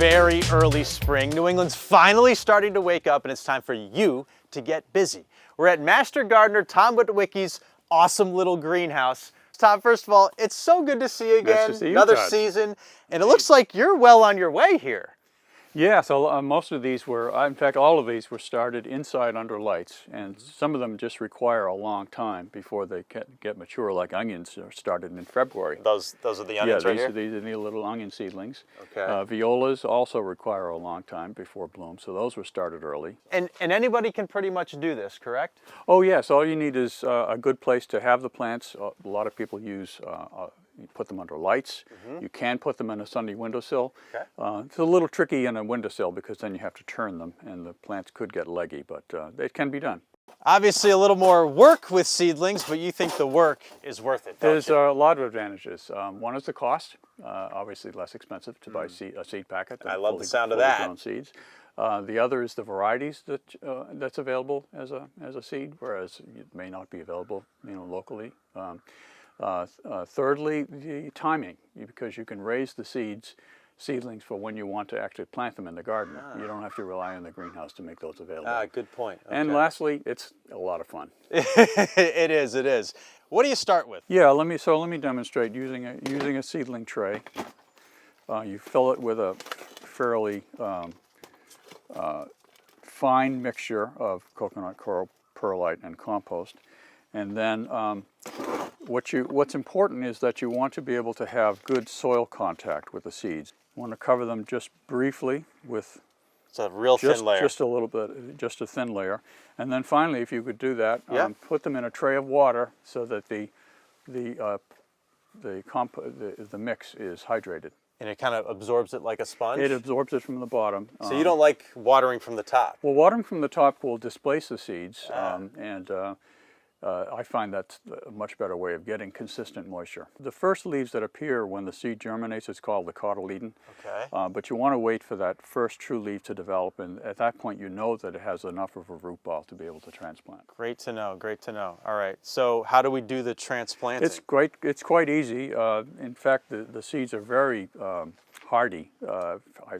very early spring. New England's finally starting to wake up, and it's time for you to get busy. We're at Master Gardener Tom Witwicki's awesome little greenhouse. Tom, first of all, it's so good to see you again. Nice to see you, Another Todd. season, and it looks like you're well on your way here. Yeah, so most of these were, in fact, all of these were started inside under lights, and some of them just require a long time before they get mature, like onions are started in February. Those are the onions right here? These are the little onion seedlings. Okay. Violas also require a long time before bloom, so those were started early. And anybody can pretty much do this, correct? Oh yes, all you need is a good place to have the plants. A lot of people use you put them under lights. You can put them in a sunny windowsill. Okay. It's a little tricky in a windowsill because then you have to turn them and the plants could get leggy, but it can be done. Obviously a little more work with seedlings, but you think the work is worth it, don't There's you? a lot of advantages. One is the cost, obviously less expensive to buy a seed packet. I love the sound of fully that. Grown seeds. The other is the varieties that's available as a seed, whereas it may not be available, locally. Thirdly, the timing, because you can raise the seedlings for when you want to actually plant them in the garden. You don't have to rely on the greenhouse to make those available. Good point. Okay. And lastly, it's a lot of fun. It is. What do you start with? Yeah, let me demonstrate using a seedling tray. You fill it with a fairly fine mixture of coconut coir, perlite, and compost, and then what's important is that you want to be able to have good soil contact with the seeds. You want to cover them just briefly with It's a real thin layer. just a little bit, just a thin layer, and then finally, if you could do that, put them in a tray of water so that the mix is hydrated. And it kind of absorbs it like a sponge? It absorbs it from the bottom. So you don't like watering from the top? Well, watering from the top will displace the seeds, and I find that's a much better way of getting consistent moisture. The first leaves that appear when the seed germinates is called the cotyledon. Okay. But you want to wait for that first true leaf to develop, and at that point you know that it has enough of a root ball to be able to transplant. Great to know, great to know. All right, so how do we do the transplanting? It's great. It's quite easy. In fact, the seeds are very hardy.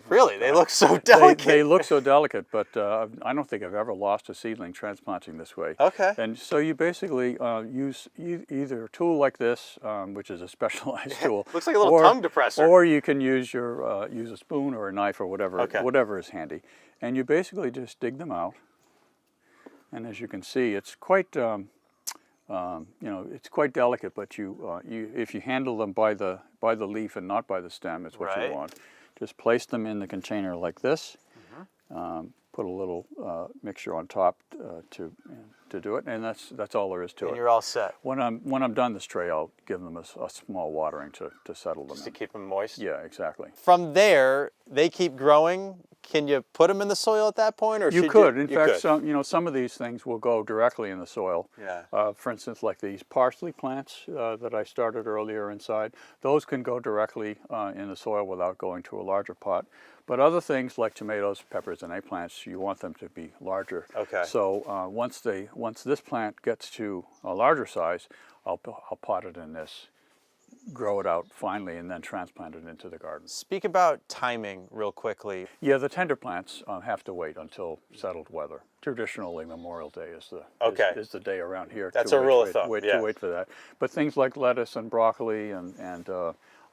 Really? They look so delicate. They look so delicate, but I don't think I've ever lost a seedling transplanting this way. Okay. And so you basically use either a tool like this, which is a specialized tool. Looks like a little tongue depressor. Or you can use use a spoon or a knife or whatever, Okay. whatever is handy. And you basically just dig them out. And as you can see, it's quite it's quite delicate, but if you handle them by the leaf and not by the stem, it's what you want. Just place them in the container like this. Put a little mixture on top to do it, and that's all there is to it. And you're all set. When I'm done this tray, I'll give them a small watering to settle them Just to in. keep them moist? Yeah, exactly. From there, they keep growing. Can you put them in the soil at that point, or You could. In fact, some of these things will go directly in the soil. Yeah. For instance, like these parsley plants that I started earlier inside, those can go directly in the soil without going to a larger pot. But other things like tomatoes, peppers, and eggplants, you want them to be larger. Okay. So once this plant gets to a larger size, I'll pot it in this, grow it out finally, and then transplant it into the garden. Speak about timing real quickly. Yeah, the tender plants have to wait until settled weather. Traditionally, Memorial Day is the day around here. That's a rule of thumb. To wait for that. But things like lettuce and broccoli and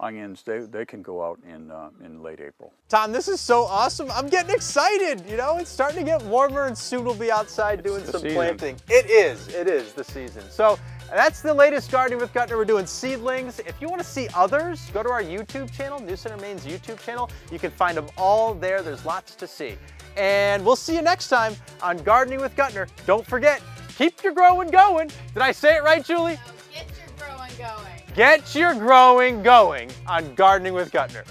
onions, they can go out in late April. Tom, this is so awesome. I'm getting excited. It's starting to get warmer, and soon we'll be outside doing some planting. It is the season. So that's the latest Gardening with Gutner. We're doing seedlings. If you want to see others, go to our YouTube channel, New Center Maine's YouTube channel. You can find them all there. There's lots to see. And we'll see you next time on Gardening with Gutner. Don't forget, keep your growing going. Did I say it right, Julie? Get your growing going. Get your growing going on Gardening with Gutner.